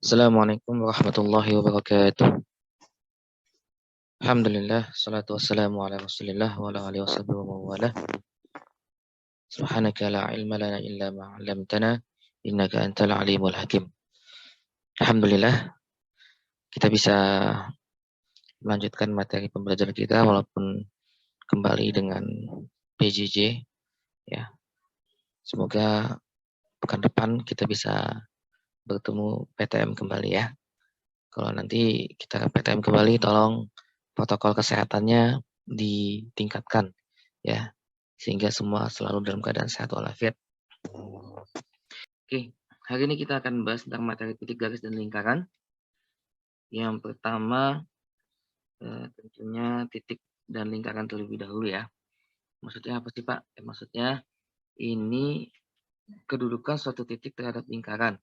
Assalamualaikum warahmatullahi wabarakatuh. Alhamdulillah, salatu wassalamu ala rasulillah wa ala alihi washabihi wa mawalah. Subhanaka la ilma lana illa ma 'allamtana innaka antal alimul hakim. Alhamdulillah, kita bisa melanjutkan materi pembelajaran kita walaupun kembali dengan PJJ ya. Semoga pekan depan kita bisa bertemu PTM kembali ya. Kalau nanti kita PTM kembali, tolong protokol kesehatannya ditingkatkan ya, sehingga semua selalu dalam keadaan sehat walafiat. Oke, hari ini kita akan membahas tentang materi titik, garis, dan lingkaran. Yang pertama tentunya titik dan lingkaran terlebih dahulu ya. Maksudnya apa sih Pak? Maksudnya ini kedudukan suatu titik terhadap lingkaran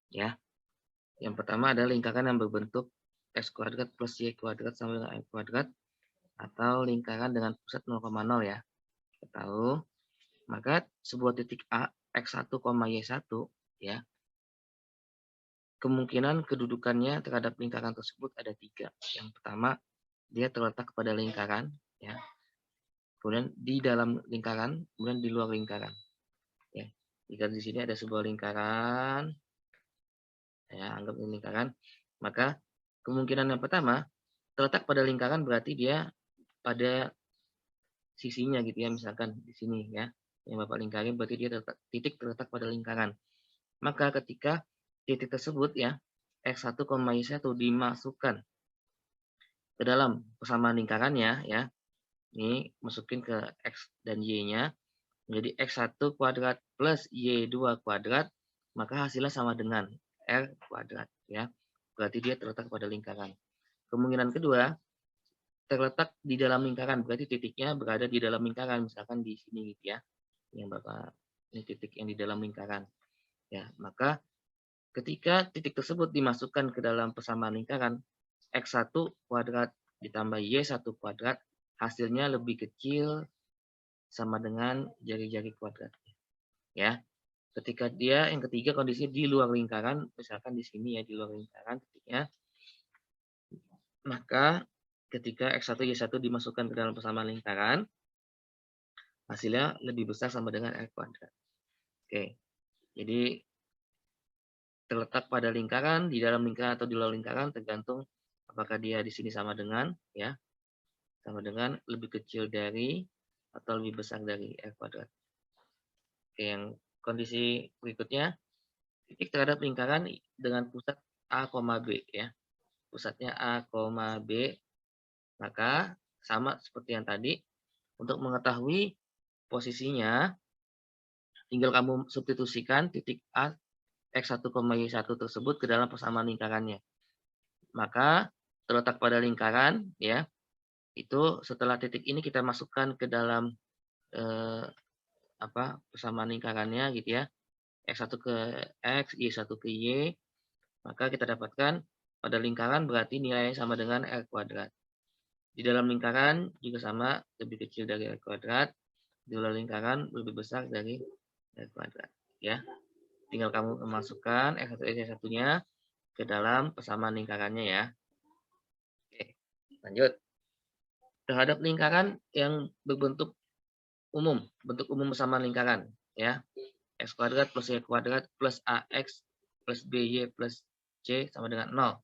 ya. Yang pertama adalah lingkaran yang berbentuk x kuadrat plus y kuadrat sama dengan y kuadrat, atau lingkaran dengan pusat 0,0 ya. Kita tahu, maka sebuah titik A x1, y1 ya, kemungkinan kedudukannya terhadap lingkaran tersebut ada 3. Yang pertama, dia terletak pada lingkaran ya. Kemudian di dalam lingkaran, kemudian di luar lingkaran. Ya. Jika di sini ada sebuah lingkaran, ya, anggap ini lingkaran, maka kemungkinan yang pertama terletak pada lingkaran berarti dia pada sisinya gitu ya, misalkan di sini ya, yang Bapak lingkarin berarti dia titik terletak pada lingkaran. Maka ketika titik tersebut ya, x1, y1 dimasukkan ke dalam persamaan lingkarannya ya, ini masukin ke x dan y-nya, menjadi x1 kuadrat plus y2 kuadrat, maka hasilnya sama dengan r kuadrat ya. Berarti dia terletak pada lingkaran. Kemungkinan kedua, terletak di dalam lingkaran, berarti titiknya berada di dalam lingkaran, misalkan di sini gitu ya. Yang Bapak, ini titik yang di dalam lingkaran. Ya, maka ketika titik tersebut dimasukkan ke dalam persamaan lingkaran, x1 kuadrat ditambah y1 kuadrat, hasilnya lebih kecil sama dengan jari-jari kuadrat. Ya, ketika dia yang ketiga kondisi di luar lingkaran, misalkan di sini ya, di luar lingkaran titiknya, maka ketika x1 y1 dimasukkan ke dalam persamaan lingkaran, hasilnya lebih besar sama dengan r kuadrat. Oke, jadi terletak pada lingkaran, di dalam lingkaran atau di luar lingkaran, tergantung apakah dia di sini sama dengan ya, sama dengan lebih kecil dari atau lebih besar dari r kuadrat. Oke, yang kondisi berikutnya, titik terhadap lingkaran dengan pusat A, B ya. Pusatnya A, B, maka sama seperti yang tadi, untuk mengetahui posisinya tinggal kamu substitusikan titik A x1, y1 tersebut ke dalam persamaan lingkarannya. Maka terletak pada lingkaran ya, itu setelah titik ini kita masukkan ke dalam persamaan lingkarannya gitu ya, x1 ke x, y1 ke y, maka kita dapatkan pada lingkaran berarti nilainya sama dengan r kuadrat. Di dalam lingkaran juga sama, lebih kecil dari r kuadrat, di luar lingkaran lebih besar dari r kuadrat ya. Tinggal kamu memasukkan x1 y1-nya ke dalam persamaan lingkarannya ya. Oke, lanjut. Terhadap lingkaran yang berbentuk umum, bentuk umum persamaan lingkaran ya, x kuadrat plus y kuadrat plus ax plus by plus c sama dengan 0.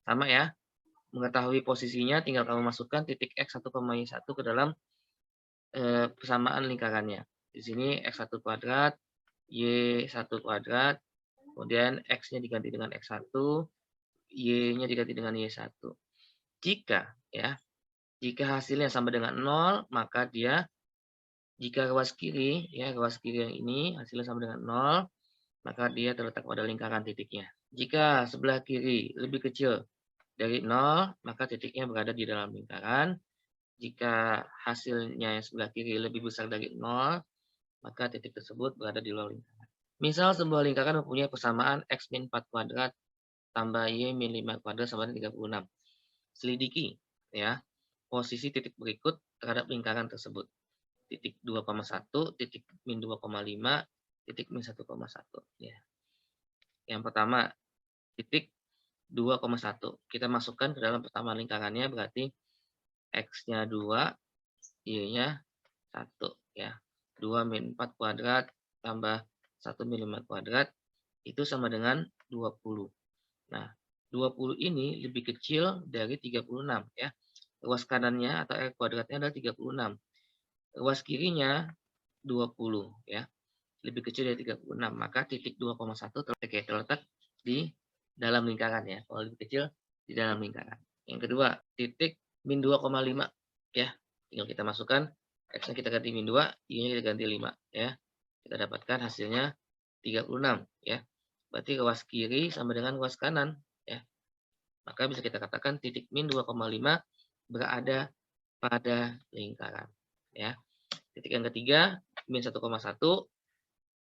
Sama ya, mengetahui posisinya tinggal kamu masukkan titik x1, y1 ke dalam persamaan lingkarannya. Di sini x1 kuadrat, y1 kuadrat, kemudian x-nya diganti dengan x1, y-nya diganti dengan y1. Jika hasilnya sama dengan 0, maka dia, jika ruas kiri yang ini hasilnya sama dengan 0, maka dia terletak pada lingkaran titiknya. Jika sebelah kiri lebih kecil dari 0, maka titiknya berada di dalam lingkaran. Jika hasilnya yang sebelah kiri lebih besar dari 0, maka titik tersebut berada di luar lingkaran. Misal sebuah lingkaran mempunyai persamaan x min 4 kuadrat tambah y min 5 kuadrat sama dengan 36. Selidiki ya posisi titik berikut terhadap lingkaran tersebut. Titik 2,1, titik min 2,5, titik min 1,1 ya. Yang pertama, titik 2,1. Kita masukkan ke dalam persamaan lingkarannya, berarti X-nya 2, Y-nya 1. Ya. 2 min 4 kuadrat tambah 1 min 5 kuadrat, itu sama dengan 20. Nah, 20 ini lebih kecil dari 36. Ya. Ruas kanannya atau R kuadratnya adalah 36. Ruas kirinya 20. Ya. Lebih kecil dari 36. Maka titik 2,1 terletak di dalam lingkaran ya. Kalau lebih kecil di dalam lingkaran. Yang kedua, titik min 2,5 ya. Tinggal kita masukkan X-nya kita ganti min 2, Y-nya kita ganti 5 ya. Kita dapatkan hasilnya 36 ya. Berarti ruas kiri sama dengan ruas kanan ya. Maka bisa kita katakan titik min 2,5 berada pada lingkaran ya. Titik yang ketiga min 1,1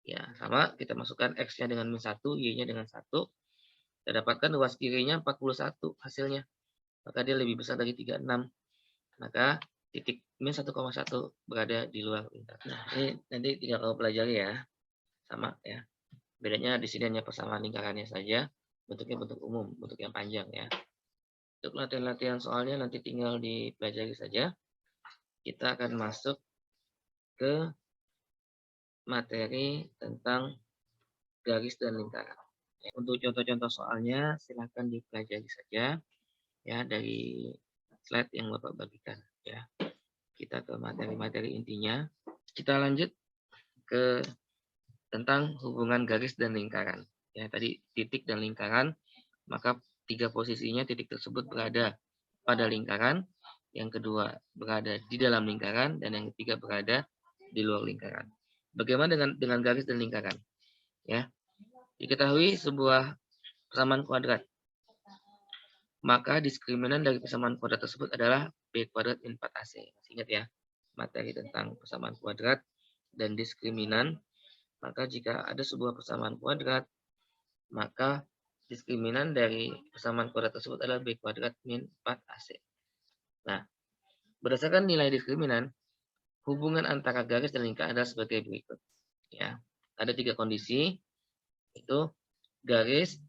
ya, sama kita masukkan X-nya dengan min 1, Y-nya dengan 1. Kita dapatkan ruas kirinya 41 hasilnya. Maka dia lebih besar dari 36. Maka titik min 1,1 berada di luar lingkaran. Nah, ini nanti tinggal kamu pelajari ya. Sama ya. Bedanya di sini hanya persamaan lingkarannya saja. Bentuknya bentuk umum, bentuk yang panjang ya. Untuk latihan-latihan soalnya nanti tinggal dipelajari saja. Kita akan masuk ke materi tentang garis dan lingkaran. Untuk contoh-contoh soalnya silahkan dipelajari saja ya dari slide yang Bapak bagikan ya. Kita ke materi-materi intinya. Kita lanjut ke tentang hubungan garis dan lingkaran. Ya, tadi titik dan lingkaran, maka tiga posisinya titik tersebut berada pada lingkaran, yang kedua berada di dalam lingkaran, dan yang ketiga berada di luar lingkaran. Bagaimana dengan garis dan lingkaran? Ya, diketahui sebuah persamaan kuadrat, maka diskriminan dari persamaan kuadrat tersebut adalah B kuadrat min 4AC. Ingat ya, materi tentang persamaan kuadrat dan diskriminan. Maka jika ada sebuah persamaan kuadrat, maka diskriminan dari persamaan kuadrat tersebut adalah B kuadrat min 4AC. Nah, berdasarkan nilai diskriminan, hubungan antara garis dan lingkaran adalah sebagai berikut. Ya, ada tiga kondisi, itu garis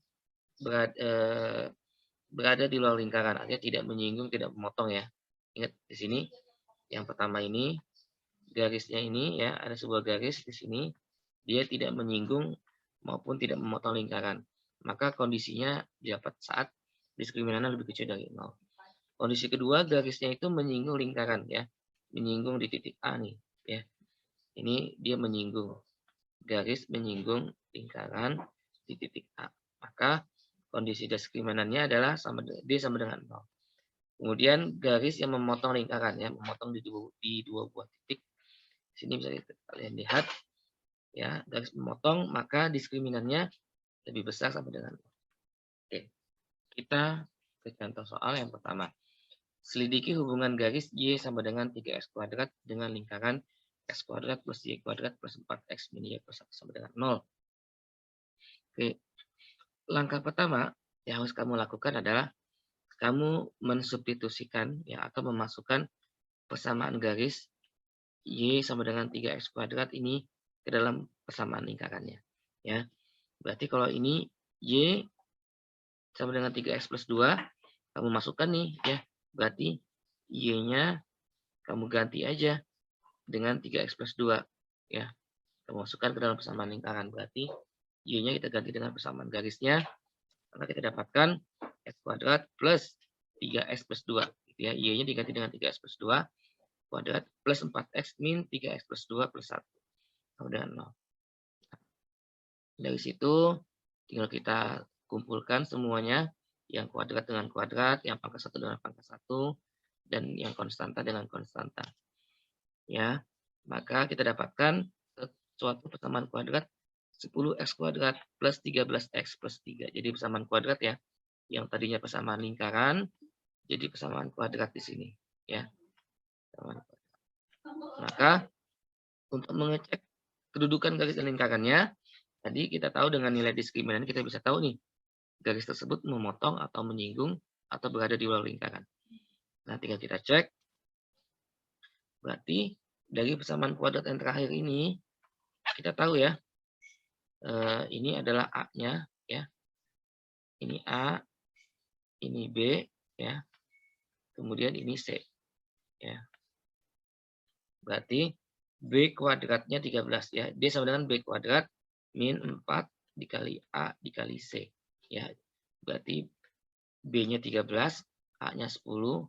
berada di luar lingkaran, artinya tidak menyinggung, tidak memotong ya. Ingat di sini, yang pertama ini garisnya ini ya, ada sebuah garis di sini, dia tidak menyinggung maupun tidak memotong lingkaran. Maka kondisinya dapat saat diskriminannya lebih kecil dari 0. Kondisi kedua, garisnya itu menyinggung lingkaran ya. Menyinggung di titik A nih ya. Ini dia menyinggung. Garis menyinggung lingkaran di titik A. Maka kondisi diskriminannya adalah D sama dengan 0. Kemudian garis yang memotong lingkaran ya, memotong di dua buah titik. Sini bisa kalian lihat ya, garis memotong, maka diskriminannya lebih besar sama dengan 0. Oke. Kita ke contoh soal yang pertama. Selidiki hubungan garis Y sama dengan 3X kuadrat dengan lingkaran X kuadrat plus Y kuadrat plus 4X min Y plus 1 sama dengan 0. Oke. Langkah pertama yang harus kamu lakukan adalah kamu mensubstitusikan ya, atau memasukkan persamaan garis Y sama dengan 3X kuadrat ini ke dalam persamaan lingkarannya. Ya. Berarti kalau ini Y sama dengan 3X plus 2, kamu masukkan nih ya. Berarti Y-nya kamu ganti aja dengan 3X plus 2 ya. Kamu masukkan ke dalam persamaan lingkaran, berarti Y-nya kita ganti dengan persamaan garisnya, maka kita dapatkan X kuadrat plus 3X plus 2 gitu ya. Y-nya diganti dengan 3X plus 2 kuadrat plus 4X min 3X plus 2 plus 1 sama dengan 0. Dari situ tinggal kita kumpulkan semuanya, yang kuadrat dengan kuadrat, yang pangkat 1 dengan pangkat 1, dan yang konstanta dengan konstanta. Ya, maka kita dapatkan suatu persamaan kuadrat 10x kuadrat plus 13x plus 3. Jadi persamaan kuadrat ya, yang tadinya persamaan lingkaran, jadi persamaan kuadrat di sini. Ya, maka untuk mengecek kedudukan garis dan lingkarannya, tadi kita tahu dengan nilai diskriminan kita bisa tahu nih, garis tersebut memotong atau menyinggung atau berada di luar lingkaran. Nah, tinggal kita cek. Berarti dari persamaan kuadrat yang terakhir ini, kita tahu ya, ini adalah A-nya. Ya. Ini A, ini B, ya. Kemudian ini C, ya. Berarti B kuadratnya 13, ya. D sama dengan B kuadrat min 4 dikali A dikali C, ya. Berarti B-nya 13, A-nya 10,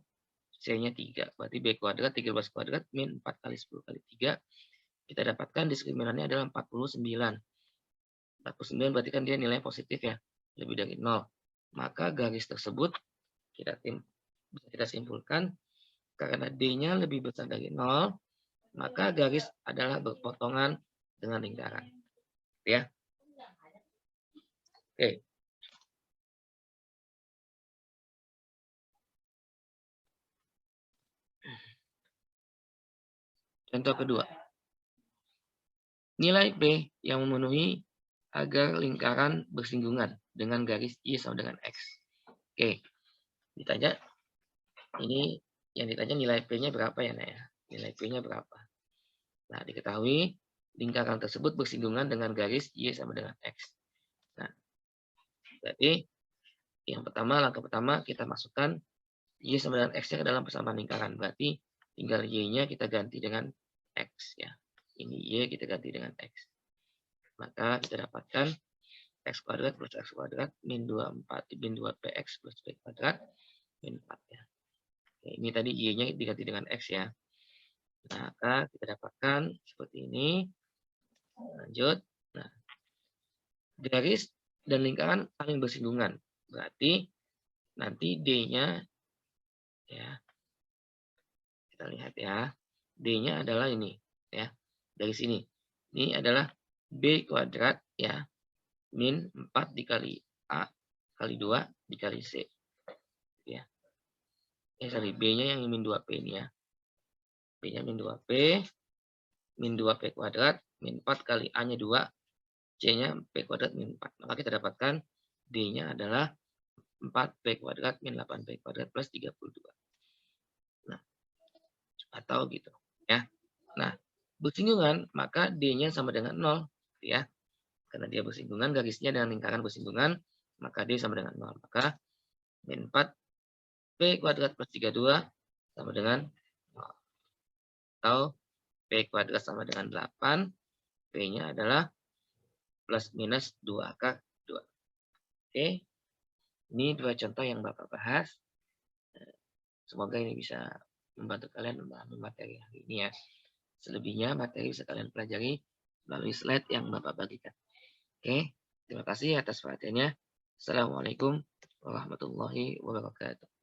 C-nya 3. Berarti B kuadrat 13 kuadrat min 4 kali 10 kali 3. Kita dapatkan diskriminannya adalah 49. 49 berarti kan dia nilai positif, ya. Lebih dari 0. Maka garis tersebut bisa kita simpulkan karena D-nya lebih besar dari 0, maka garis adalah berpotongan dengan lingkaran. Ya. Oke. Contoh kedua. Nilai P yang memenuhi agar lingkaran bersinggungan dengan garis Y sama dengan X. Oke. Ditanya, ini yang ditanya nilai P-nya berapa ya, Nak, ya? Nilai P-nya berapa? Nah, diketahui lingkaran tersebut bersinggungan dengan garis Y sama dengan X. Nah, berarti yang pertama, langkah pertama kita masukkan Y sama dengan X-nya ke dalam persamaan lingkaran. Berarti tinggal Y-nya kita ganti dengan X, ya. Ini Y kita ganti dengan X. Maka kita dapatkan X kuadrat plus X kuadrat min 24 min 2PX plus P kuadrat min 4, ya. Oke, ini tadi Y-nya diganti dengan X, ya. Maka kita dapatkan seperti ini. Lanjut. Nah, garis dan lingkaran saling bersinggungan. Berarti nanti D-nya, ya, kita lihat, ya. D-nya adalah ini, ya. Dari sini. Ini adalah B kuadrat, ya, min 4 dikali A kali 2 dikali C. Ya. Sorry, B-nya yang min 2P ini, ya. B-nya min 2P, min 2P kuadrat, min 4 kali A-nya 2, C-nya P kuadrat min 4. Maka kita dapatkan D-nya adalah 4P kuadrat min 8P kuadrat plus 32. Nah, atau gitu, ya. Nah, bersinggungan, maka D-nya sama dengan 0, ya. Karena dia bersinggungan, garisnya dengan lingkaran bersinggungan, maka D sama dengan 0. Maka min 4 P kuadrat plus 32 sama dengan 0. Atau P kuadrat sama dengan 8, P-nya adalah plus minus 2K2. Oke, ini dua contoh yang Bapak bahas. Semoga ini bisa membantu kalian memahami materi hari ini, ya. Selebihnya materi bisa kalian pelajari melalui slide yang Bapak bagikan. Oke, terima kasih atas perhatiannya. Assalamualaikum warahmatullahi wabarakatuh.